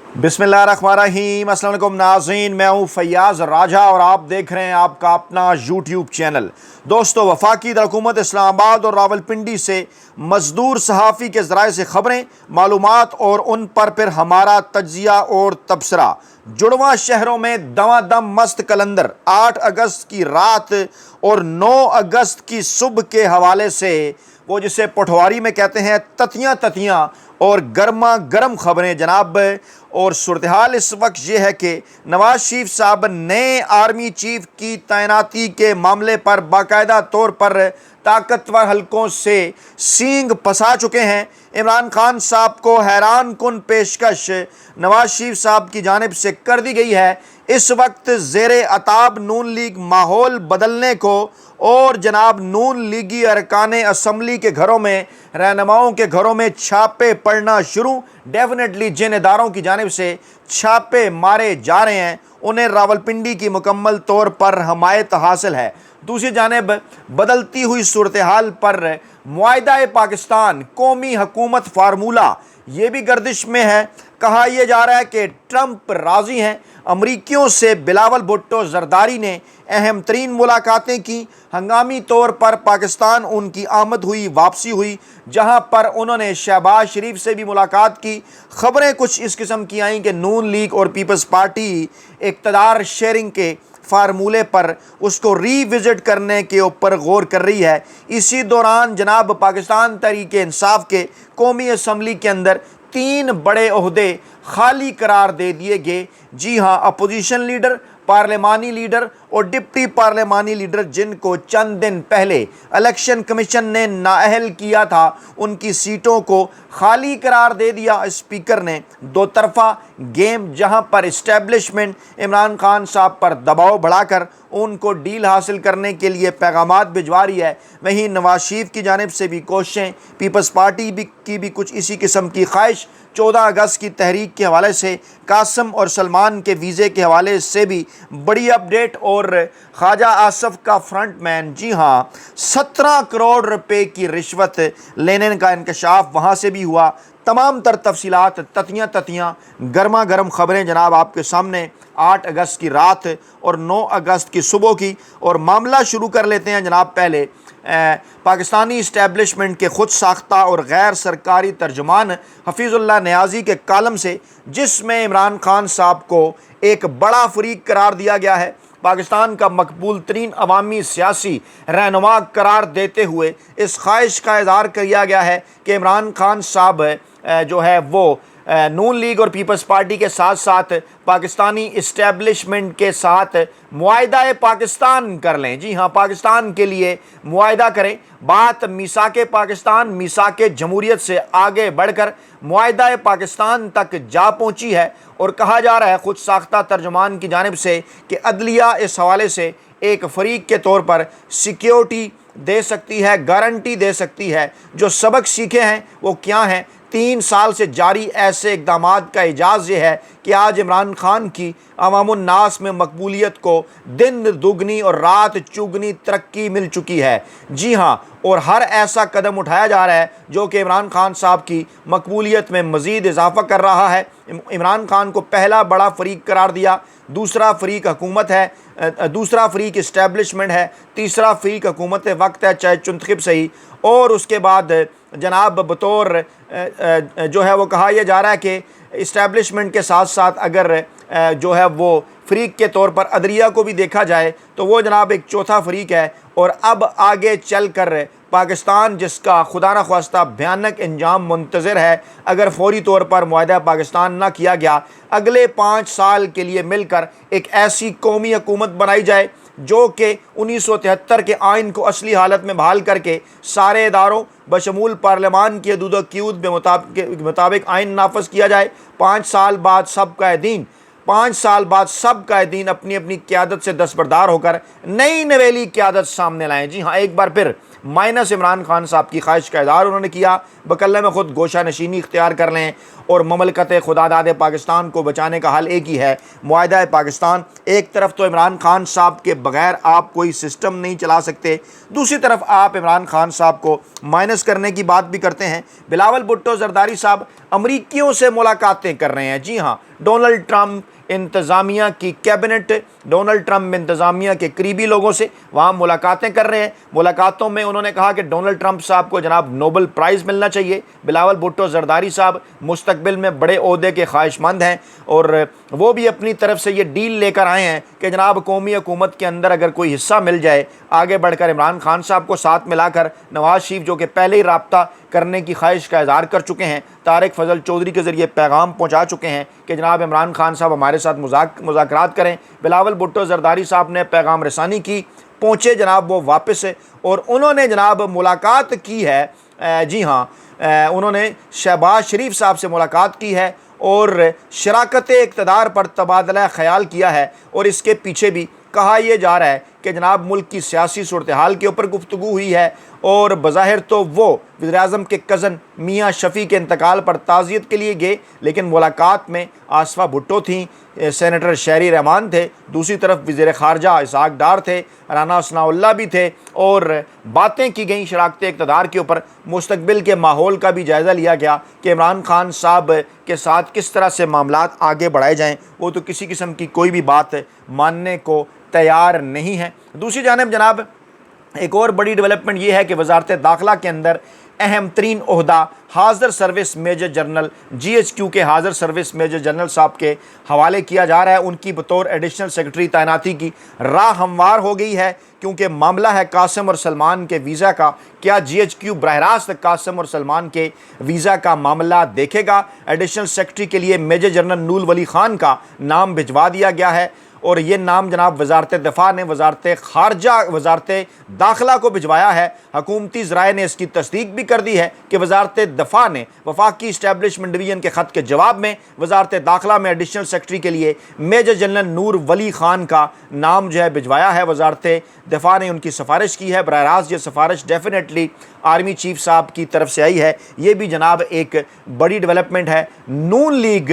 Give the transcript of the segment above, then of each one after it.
बिस्मिल्लाहिर्रहमानिर्रहीम। अस्सलाम वालेकुम नाज़रीन, मैं हूँ फैयाज़ राजा और आप देख रहे हैं आपका अपना यूट्यूब चैनल। दोस्तों, वफाकी हुकूमत इस्लामाबाद और रावलपिंडी से मज़दूर सहाफ़ी के ज़राए से ख़बरें, मालूमात और उन पर फिर हमारा तज्ज़िया और तबसरा। जुड़वा शहरों में दमादम मस्त कलंदर 8 अगस्त की रात और 9 अगस्त की सुबह के हवाले से, वो जिसे पटवारी में कहते हैं ततियाँ ततियाँ और गर्मा गर्म ख़बरें जनाब। और सूरत हाल इस वक्त ये है कि नवाज शरीफ साहब नए आर्मी चीफ की तैनाती के मामले पर बाकायदा तौर पर ताकतवर हलकों से सींग फंसा चुके हैं। इमरान खान साहब को हैरान कुन पेशकश नवाज शरीफ साहब की जानिब से कर दी गई है। इस वक्त ज़ेरे अताब नून लीग माहौल बदलने को और जनाब नून लीगी अरकाने असम्बली के घरों में, रहनुमाओं के घरों में छापे पड़ना शुरू। डेफिनेटली जिन इदारों की जानिब से छापे मारे जा रहे हैं उन्हें रावलपिंडी की मुकम्मल तौर पर हमायत हासिल है। दूसरी जानिब बदलती हुई सूरत हाल पर मुआहिदा पाकिस्तान कौमी हुकूमत फार्मूला ये भी गर्दिश में है। कहा यह जा रहा है कि ट्रंप राज़ी हैं। अमरीकियों से बिलावल भुट्टो जरदारी ने अहम तरीन मुलाकातें की। हंगामी तौर पर पाकिस्तान उनकी आमद हुई, वापसी हुई, जहां पर उन्होंने शहबाज शरीफ से भी मुलाकात की। ख़बरें कुछ इस किस्म की आईं कि नून लीग और पीपल्स पार्टी इक़्तिदार शेयरिंग के फार्मूले पर उसको रीविज़िट करने के ऊपर गौर कर रही है। इसी दौरान जनाब पाकिस्तान तहरीक-ए-इंसाफ के कौमी असम्बली के अंदर 3 बड़े ओहदे खाली करार दे दिए गए। जी हाँ, अपोजिशन लीडर, पार्लिमानी लीडर और डिप्टी पार्लिमानी लीडर, जिनको चंद दिन पहले इलेक्शन कमीशन ने नाअहल किया था, उनकी सीटों को खाली करार दे दिया। स्पीकर ने दो तरफा गेम, जहां पर इस्टेब्लिशमेंट इमरान खान साहब पर दबाव बढ़ाकर उनको डील हासिल करने के लिए पैगामात भिजवा रही है, वहीं नवाज शरीफ की जानिब से भी कोशिशें, पीपल्स पार्टी की भी कुछ इसी किस्म की ख्वाहिश। 14 अगस्त की तहरीक के हवाले से, कासिम और सलमान के वीज़े के हवाले से भी बड़ी अपडेट। और ख्वाजा आसफ का फ्रंटमैन, जी हाँ, 17 करोड़ रुपए की रिश्वत लेने का इंकशाफ वहाँ से भी हुआ। तमाम तर तफसीलात, ततियाँ गर्मा गर्म ख़बरें जनाब आपके सामने 8 अगस्त की रात और 9 अगस्त की सुबह की। और मामला शुरू कर लेते हैं जनाब पहले पाकिस्तानी इस्टेब्लिशमेंट के ख़ुद साख्ता और गैर सरकारी तर्जुमान हफीज़ुल्लाह नियाज़ी के कालम से, जिसमें इमरान खान साहब को एक बड़ा फरीक करार दिया गया है, पाकिस्तान का मकबूल तरीन अवामी सियासी रहनुमा करार देते हुए इस ख्वाहिश का इज़हार किया गया है कि इमरान खान साहब जो है वो नून लीग और पीपल्स पार्टी के साथ साथ पाकिस्तानी इस्टेब्लिशमेंट के साथ मुआहिदा पाकिस्तान कर लें। जी हाँ, पाकिस्तान के लिए मुआहिदा करें। बात मीसाके पाकिस्तान, मीसाके जमहूरियत से आगे बढ़कर मुआहिदा पाकिस्तान तक जा पहुंची है। और कहा जा रहा है खुद साख्ता तर्जुमान की जानिब से कि अदलिया इस हवाले से एक फ़रीक के तौर पर सिक्योरिटी दे सकती है, गारंटी दे सकती है। जो सबक सीखे हैं वो क्या हैं? 3 साल से जारी ऐसे इक़दामात का एजाज़ ये है कि आज इमरान खान की अवामुन्नास में मकबूलियत को दिन दुगनी और रात चुगनी तरक्की मिल चुकी है। जी हाँ, और हर ऐसा कदम उठाया जा रहा है जो कि इमरान खान साहब की मकबूलियत में मज़ीद इजाफ़ा कर रहा है। इमरान खान को पहला बड़ा फ़रीक करार दिया, दूसरा फ़रीक हुकूमत है, दूसरा फ़रीक इस्टेब्लिशमेंट है, तीसरा फ़रीक हुकूमत वक्त है, चाहे चुंतखिब सही। और उसके बाद जनाब बतौर जो है वो कहा यह जा रहा है कि इस्टेब्लिशमेंट के साथ साथ अगर जो है वो फ़रीक के तौर पर अदलिया को भी देखा जाए तो वो जनाब एक चौथा फ़रीक है। और अब आगे चल कर पाकिस्तान, जिसका खुदा न ख्वास्ता भयानक इंजाम मुंतज़र है, अगर फौरी तौर पर मुआहिदा पाकिस्तान ना किया गया, अगले 5 साल के लिए मिलकर एक ऐसी कौमी हुकूमत बनाई जाए जो कि 1973 के आइन को असली हालत में बहाल करके सारे इदारों बशमूल पार्लियामान की हदूद क़यूद के मुताबिक आइन नाफज किया जाए। 5 साल बाद सब कायदीन अपनी अपनी क़यादत से दस्तबरदार होकर नई नवेली क़यादत सामने लाएँ। जी हाँ, एक बार फिर माइनस इमरान खान साहब की ख्वाहिश का इज़हार उन्होंने किया, बकल्ले में ख़ुद गोशा नशीनी इख्तियार कर लें اور مملکت خداداد پاکستان کو بچانے کا حل ایک ہی ہے، معاہدہ پاکستان۔ ایک طرف تو عمران خان صاحب کے بغیر آپ کوئی سسٹم نہیں چلا سکتے، دوسری طرف آپ عمران خان صاحب کو مائنس کرنے کی بات بھی کرتے ہیں۔ بلاول بھٹو زرداری صاحب امریکیوں سے ملاقاتیں کر رہے ہیں۔ جی ہاں، ڈونلڈ ٹرمپ انتظامیہ کی کیبنٹ، ڈونلڈ ٹرمپ انتظامیہ کے قریبی لوگوں سے وہاں ملاقاتیں کر رہے ہیں۔ ملاقاتوں میں انہوں نے کہا کہ ڈونلڈ ٹرمپ صاحب کو جناب نوبل پرائز ملنا چاہیے۔ بلاول بھٹو زرداری صاحب مستقبل میں بڑے عہدے کے خواہش مند ہیں اور وہ بھی اپنی طرف سے یہ ڈیل لے کر آئے ہیں کہ جناب قومی حکومت کے اندر اگر کوئی حصہ مل جائے، آگے بڑھ کر عمران خان صاحب کو ساتھ ملا کر نواز شریف جو کہ پہلے ہی رابطہ کرنے کی خواہش کا اظہار کر چکے ہیں، طارق فضل چودھری کے ذریعے پیغام پہنچا چکے ہیں کہ جناب عمران خان صاحب ہمارے ساتھ مذاکرات کریں۔ بلاول بھٹو زرداری صاحب نے پیغام رسانی کی، پہنچے جناب وہ واپس، اور انہوں نے جناب ملاقات کی ہے۔ جی ہاں، انہوں نے شہباز شریف صاحب سے ملاقات کی ہے اور شراکت اقتدار پر تبادلہ خیال کیا ہے، اور اس کے پیچھے بھی کہا یہ جا رہا ہے کہ جناب ملک کی سیاسی صورتحال کے اوپر گفتگو ہوئی ہے، اور بظاہر تو وہ وزیراعظم کے کزن میاں شفیع کے انتقال پر تعزیت کے لیے گئے، لیکن ملاقات میں آصفہ بھٹو تھیں، سینیٹر شہری رحمان تھے، دوسری طرف وزیر خارجہ اسحاق ڈار تھے، رانا ثناء اللہ بھی تھے، اور باتیں کی گئیں شراکت اقتدار کے اوپر۔ مستقبل کے ماحول کا بھی جائزہ لیا گیا کہ عمران خان صاحب کے ساتھ کس طرح سے معاملات آگے بڑھائے جائیں۔ وہ تو کسی قسم کی کوئی بھی بات ماننے کو تیار نہیں ہے۔ دوسری جانب جناب ایک اور بڑی ڈیولپمنٹ یہ ہے کہ وزارت داخلہ کے اندر اہم ترین عہدہ حاضر service major general G H Q کے حاضر سروس میجر جنرل صاحب کے حوالے کیا جا رہا ہے۔ ان کی بطور ایڈیشنل سیکرٹری تعیناتی کی راہ ہموار ہو گئی ہے، کیونکہ معاملہ ہے قاسم اور سلمان کے ویزا کا۔ کیا جی ایچ کیو براہ راست قاسم اور سلمان کے ویزا کا معاملہ دیکھے گا؟ ایڈیشنل سیکرٹری کے لیے میجر جنرل نول ولی خان کا نام بھجوا دیا گیا ہے، اور یہ نام جناب وزارت دفاع نے وزارت داخلہ کو بھجوایا ہے۔ حکومتی ذرائع نے اس کی تصدیق بھی کر دی ہے کہ وزارت دفاع نے وفاقی اسٹیبلشمنٹ ڈویژن کے خط کے جواب میں وزارت داخلہ میں ایڈیشنل سیکرٹری کے لیے میجر جنرل نور ولی خان کا نام جو ہے بھجوایا ہے۔ وزارت دفاع نے ان کی سفارش کی ہے، براہ راست یہ سفارش ڈیفینیٹلی آرمی چیف صاحب کی طرف سے آئی ہے۔ یہ بھی جناب ایک بڑی ڈیولپمنٹ ہے۔ نون لیگ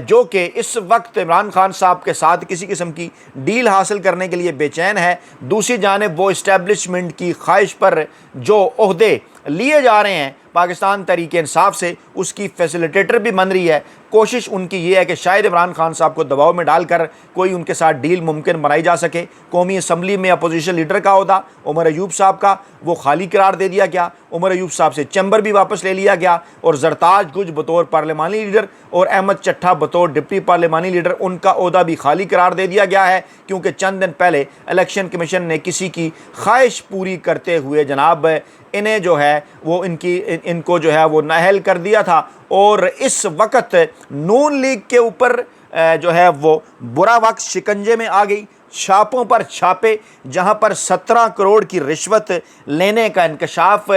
جو کہ اس وقت عمران خان صاحب کے ساتھ کسی قسم کی ڈیل حاصل کرنے کے لیے بے چین ہے، دوسری جانب وہ اسٹیبلشمنٹ کی خواہش پر جو عہدے لیے جا رہے ہیں پاکستان تحریک انصاف سے، اس کی فیسیلیٹیٹر بھی بن رہی ہے۔ کوشش ان کی یہ ہے کہ شاید عمران خان صاحب کو دباؤ میں ڈال کر کوئی ان کے ساتھ ڈیل ممکن بنائی جا سکے۔ قومی اسمبلی میں اپوزیشن لیڈر کا عہدہ عمر ایوب صاحب کا وہ خالی قرار دے دیا گیا، عمر ایوب صاحب سے چیمبر بھی واپس لے لیا گیا، اور زرتاج گج بطور پارلیمانی لیڈر اور احمد چٹھا بطور ڈپٹی پارلیمانی لیڈر ان کا عہدہ بھی خالی قرار دے دیا گیا ہے، کیونکہ چند دن پہلے الیکشن کمیشن نے کسی کی خواہش پوری کرتے ہوئے جناب انہیں جو ہے وہ ان کو جو ہے وہ نااہل کر دیا تھا، اور اس وقت نون لیگ کے اوپر جو ہے وہ برا وقت شکنجے میں آ گئی۔ چھاپوں پر چھاپے، جہاں پر 17 کروڑ کی رشوت لینے کا انکشاف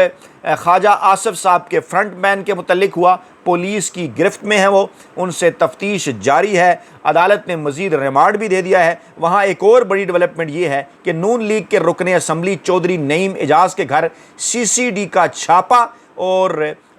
خواجہ آصف صاحب کے فرنٹ مین کے متعلق ہوا۔ پولیس کی گرفت میں ہے، وہ ان سے تفتیش جاری ہے، عدالت نے مزید ریمانڈ بھی دے دیا ہے۔ وہاں ایک اور بڑی ڈیولپمنٹ یہ ہے کہ نون لیگ کے رکن اسمبلی چودھری نعیم اعجاز کے گھر سی سی ڈی کا چھاپا، اور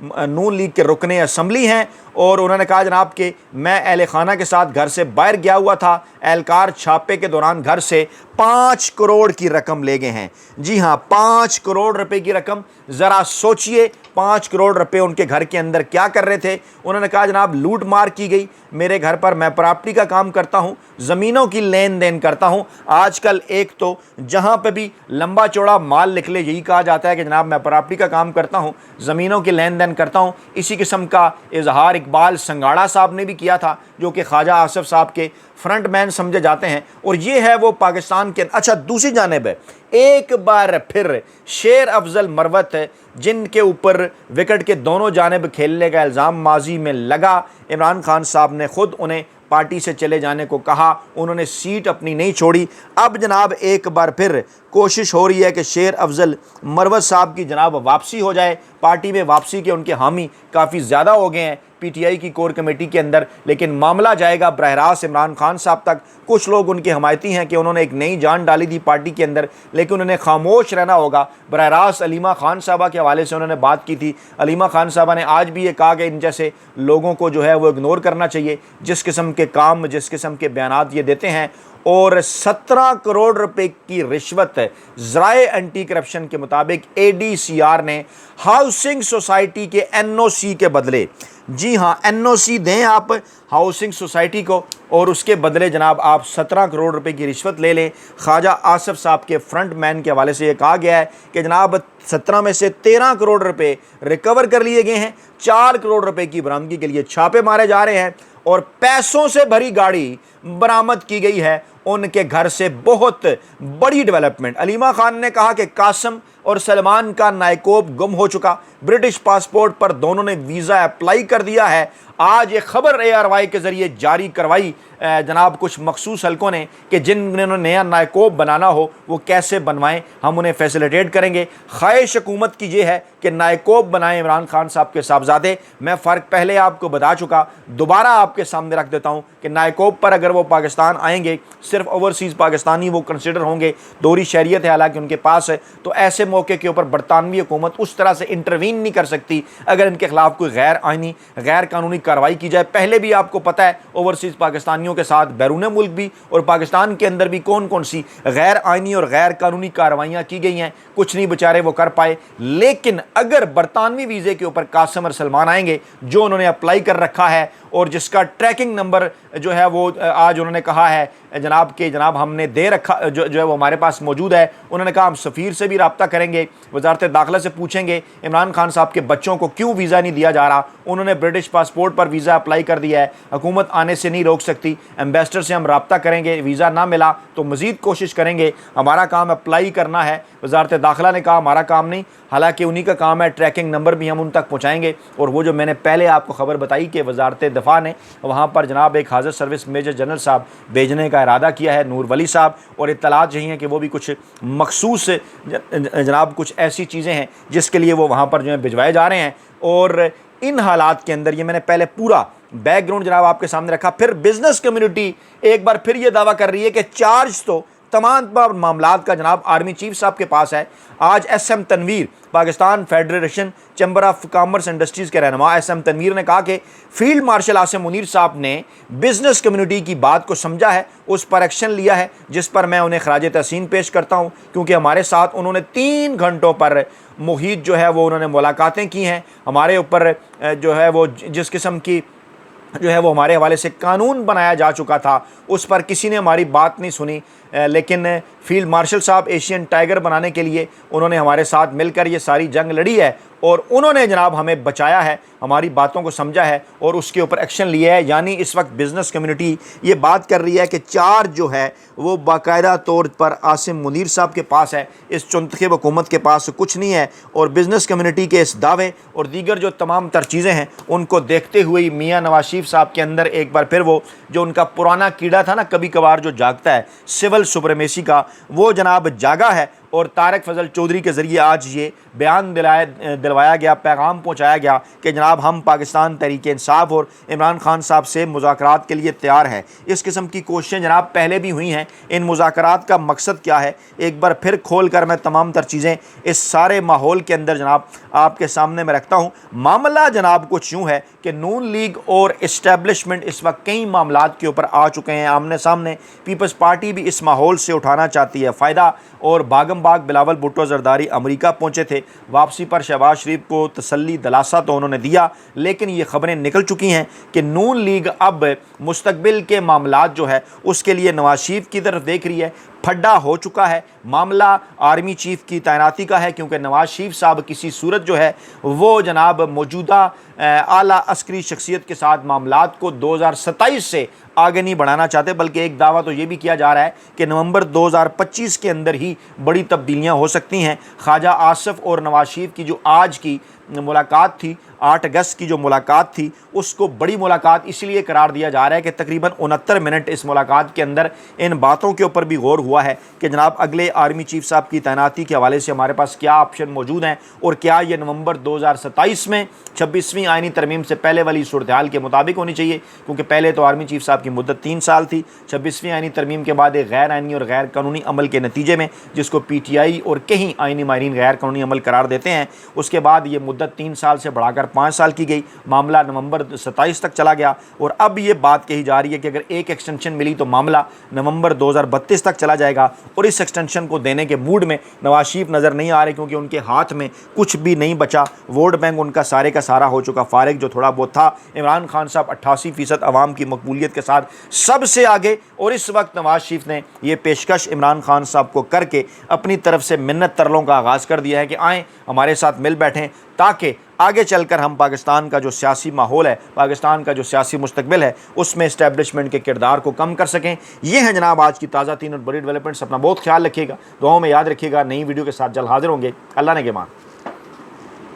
نون لیگ کے رکن اسمبلی ہیں، اور انہوں نے کہا جناب کہ میں اہل خانہ کے ساتھ گھر سے باہر گیا ہوا تھا، اہلکار چھاپے کے دوران گھر سے 5 کروڑ کی رقم لے گئے ہیں۔ جی ہاں، 5 کروڑ روپے کی رقم، ذرا سوچئے 5 کروڑ روپے ان کے گھر کے اندر کیا کر رہے تھے۔ انہوں نے کہا جناب لوٹ مار کی گئی میرے گھر پر، میں پراپرٹی کا کام کرتا ہوں، زمینوں کی لین دین کرتا ہوں۔ آج کل ایک تو جہاں پہ بھی لمبا چوڑا مال نکلے یہی کہا جاتا ہے کہ جناب میں پراپرٹی کا کام کرتا ہوں، زمینوں کی لین دین کرتا ہوں۔ اسی قسم کا اظہار اقبال سنگاڑا صاحب نے بھی کیا تھا، جو کہ خواجہ آصف صاحب کے فرنٹ مین سمجھے جاتے ہیں، اور یہ ہے وہ پاکستان کے۔ اچھا، دوسری جانب ہے ایک بار پھر شیر افضل مروت، جن کے اوپر وکٹ کے دونوں جانب کھیلنے کا الزام ماضی میں لگا، عمران خان صاحب نے خود انہیں پارٹی سے چلے جانے کو کہا، انہوں نے سیٹ اپنی نہیں چھوڑی۔ اب جناب ایک بار پھر کوشش ہو رہی ہے کہ شیر افضل مروت صاحب کی جناب واپسی ہو جائے، پارٹی میں واپسی کے ان کے حامی کافی زیادہ ہو گئے ہیں، PTI की कोर कमेटी के अंदर, लेकिन मामला जाएगा बरह रास्त इमरान खान साहब तक। कुछ लोग उनके हमायती हैं कि उन्होंने एक नई जान डाली थी पार्टी के अंदर, लेकिन उन्हें खामोश रहना होगा। बरह रास्त अलीमा खान साहबा के हवाले से उन्होंने बात की थी। अलीमा खान साहबा ने आज भी ये कहा कि इन जैसे लोगों को जो है वो इग्नोर करना चाहिए, जिस किस्म के काम, जिस किस्म के बयानात ये देते हैं। और 17 करोड़ रुपए की रिश्वत ज़राए एंटी करप्शन के मुताबिक ADCR ने हाउसिंग सोसाइटी के NOC के बदले, जी हाँ NOC दें आप हाउसिंग सोसाइटी को, और उसके बदले जनाब आप 17 करोड़ रुपए की रिश्वत ले लें। ख्वाजा आसिफ साहब के फ्रंट मैन के हवाले से ये कहा गया है कि जनाब 17 में से 13 करोड़ रुपए रिकवर कर लिए गए हैं, 4 करोड़ रुपए की बरामदगी के लिए छापे मारे जा रहे हैं, और पैसों से भरी गाड़ी बरामद की गई है उनके घर से। बहुत बड़ी डेवलपमेंट। अलीमा खान ने कहा कि कासिम और सलमान का नायकोब गुम हो चुका, ब्रिटिश पासपोर्ट पर दोनों ने वीज़ा अप्लाई कर दिया है। आज ये खबर ARY के ज़रिए जारी करवाई जनाब कुछ मखसूस हलकों ने कि जिन्होंने नया नायकोब बनाना हो वो कैसे बनवाएं, हम उन्हें फैसिलिटेट करेंगे। ख्वाहिश हुकूमत की ये है कि नायकोब बनाएं इमरान खान साहब के साहबजादे। मैं फ़र्क पहले आपको बता चुका, दोबारा आपके सामने रख देता हूँ कि नायकोब पर अगर वो पाकिस्तान आएंगे, सिर्फ ओवरसीज़ पाकिस्तानी वो कंसिडर होंगे, दोहरी शहरियत है हालांकि उनके पास है, तो ऐसे मौके के ऊपर बरतानवी हुकूमत उस तरह से इंटरवीन नहीं कर सकती अगर इनके खिलाफ कोई गैर आइनी, गैर कानूनी कार्रवाई की जाए। पहले भी आपको पता है ओवरसीज़ पाकिस्तानियों के साथ बैरून मुल्क भी और पाकिस्तान के अंदर भी कौन कौन सी गैर आइनी और गैर कानूनी कार्रवाइयाँ की गई हैं, कुछ नहीं बेचारे वो कर पाए। लेकिन अगर बरतानवी वीज़े के ऊपर कासिम और सलमान आएंगे, जो उन्होंने अप्लाई कर रखा है और जिसका ट्रैकिंग नंबर जो है वो आज उन्होंने कहा है जनाब के जनाब हमने दे रखा, जो है वो हमारे पास मौजूद है। उन्होंने कहा हम सफ़ीर से भी रब्ता करेंगे, वजारत दाखिला से पूछेंगे इमरान खान साहब के बच्चों को क्यों वीज़ा नहीं दिया जा रहा। उन्होंने ब्रिटिश पासपोर्ट पर वीज़ा अप्लाई कर दिया है, हुकूमत आने से नहीं रोक सकती। एम्बेसडर से हम रब्ता करेंगे, वीज़ा ना मिला तो मज़ीद कोशिश करेंगे, हमारा काम अप्लाई करना है। वजारत दाखिला ने कहा हमारा काम नहीं, हालांकि उन्हीं का काम है, ट्रैकिंग नंबर भी हम उन तक पहुँचाएँगे। और वो जो मैंने पहले आपको खबर बताई कि वजारत दफ़ा ने वहाँ पर जनाब एक हाज़र सर्विस मेजर जनरल साहब भेजने का इरादा किया है, नूर वली साहब, और इत्तलात यही हैं कि वो भी कुछ मखसूस जनाब कुछ ऐसी चीज़ें हैं जिसके लिए वो वहाँ पर जो है भिजवाए जा रहे हैं। और इन हालात के अंदर ये मैंने पहले पूरा बैकग्राउंड जनाब आपके सामने रखा। फिर बिजनेस कम्युनिटी एक बार फिर ये दावा कर रही है कि चार्ज तो तमाम मामलात का जनाब आर्मी चीफ साहब के पास है। आज SM Tanveer, Pakistan federation chamber of commerce industries के रहनुमा SM तनवीर ने कहा कि फील्ड मार्शल आसिम मुनीर साहब ने बिज़नेस कम्युनिटी की बात को समझा है, उस पर एक्शन लिया है, जिस पर मैं उन्हें खराज तहसीन पेश करता हूँ, क्योंकि हमारे साथ उन्होंने 3 घंटों पर मुहित जो है वो उन्होंने मुलाकातें की हैं। हमारे ऊपर जो है वो जिस किस्म की जो है वो हमारे हवाले से कानून बनाया जा चुका था, उस पर किसी ने हमारी बात नहीं सुनी। लेकिन फील्ड मार्शल साहब एशियन टाइगर बनाने के लिए उन्होंने हमारे साथ मिलकर ये सारी जंग लड़ी है, और उन्होंने जनाब हमें बचाया है, हमारी बातों को समझा है और उसके ऊपर एक्शन लिया है। यानी इस वक्त बिज़नेस कम्युनिटी ये बात कर रही है कि चार्ज जो है वो बाकायदा तौर पर आसिम मुनीर साहब के पास है, इस चुनतखब हुकूमत के पास कुछ नहीं है। और बिज़नेस कम्युनिटी के इस दावे और दीगर जो तमाम तर चीज़ें हैं उनको देखते हुए मियाँ नवाज शरीफ साहब के अंदर एक बार फिर वो जो उनका पुराना कीड़ा था ना, कभी कभार जो जागता है, सिविल सुप्रीमेसी का, वो जनाब जागा है। और तारक फजल चौधरी के ज़रिए आज ये बयान दिलवाया गया, पैगाम पहुँचाया गया कि जनाब हम पाकिस्तान तहरीक इंसाफ और इमरान खान साहब से मुज़ाकरात के लिए तैयार हैं। इस किस्म की कोशिशें जनाब पहले भी हुई हैं। इन मुज़ाकरात का मकसद क्या है, एक बार फिर खोल कर मैं तमाम तर चीज़ें इस सारे माहौल के अंदर जनाब आपके सामने मैं रखता हूँ। मामला जनाब कुछ यूँ है कि नून लीग और इस्टेब्लिशमेंट इस वक्त कई मामलात के ऊपर आ चुके हैं आमने सामने। पीपल्स पार्टी भी इस माहौल से उठाना चाहती है फ़ायदा। और बागम बाग बिलावल भुट्टो जरदारी अमेरिका पहुंचे थे, वापसी पर शहबाज शरीफ को तसल्ली दिलासा तो उन्होंने दिया, लेकिन ये खबरें निकल चुकी हैं कि नून लीग अब मुस्तकबिल के मामलात जो है उसके लिए नवाज शरीफ की तरफ देख रही है। फड्डा हो चुका है, मामला आर्मी चीफ की तैनाती का है, क्योंकि नवाज शरीफ साहब किसी सूरत जो है वो जनाब मौजूदा आला अस्करी शख्सियत के साथ मामलात को 2027 से आगे नहीं बढ़ाना चाहते, बल्कि एक दावा तो ये भी किया जा रहा है कि नवंबर 2025 के अंदर ही बड़ी तब्दीलियां हो सकती हैं। ख्वाजा आसिफ और नवाज शरीफ की जो आज की मुलाकात थी, 8 अगस्त की जो मुलाकात थी उसको बड़ी मुलाकात इसलिए करार दिया जा रहा है कि तकरीबन 69 मिनट इस मुलाकात के अंदर इन बातों के ऊपर भी गौर हुआ है कि जनाब अगले आर्मी चीफ साहब की तैनाती के हवाले से हमारे पास क्या ऑप्शन मौजूद हैं और क्या ये नवंबर 2027 में 26वीं आइनी तरमीम से पहले वाली सूरत हाल के मुताबिक होनी चाहिए, क्योंकि पहले तो आर्मी चीफ साहब की मुद्दत 3 साल थी। 26वीं आइनी तरमीम के बाद एक गैर आइनी और गैर कानूनी अमल के नतीजे में, जिसको PTI और कहीं आइनी माहिरीन गैर कानूनी अमल करार देते हैं, उसके बाद ये मुद्दत 3 साल से बढ़ाकर 5 साल की गई। मामला नवंबर 27 तक चला गया और अब ये बात कही जा रही है कि अगर एक एक्सटेंशन मिली तो मामला नवंबर 2032 तक चला जाएगा। और इस एक्सटेंशन को देने के मूड में नवाज शरीफ नज़र नहीं आ रहे, क्योंकि उनके हाथ में कुछ भी नहीं बचा। वोट बैंक उनका सारे का सारा हो चुका फारिग, जो थोड़ा बहुत था। इमरान खान साहब 88% अवाम की मकबूलियत के साथ सबसे आगे, और इस वक्त नवाज शरीफ ने ये पेशकश इमरान खान साहब को करके अपनी तरफ से मिन्नत तरलों का आगाज़ कर दिया है कि आएँ हमारे साथ मिल बैठें, ताकि आगे चलकर हम पाकिस्तान का जो सियासी माहौल है, पाकिस्तान का जो सियासी मुस्तकबिल है, उसमें इस्टेब्लिशमेंट के किरदार को कम कर सकें। ये है जनाब आज की ताज़ा तीन और बड़ी डेवलपमेंट्स। अपना बहुत ख्याल रखिएगा, दुआओं में याद रखिएगा। नई वीडियो के साथ जल्द हाजिर होंगे। अल्लाह ने के मान।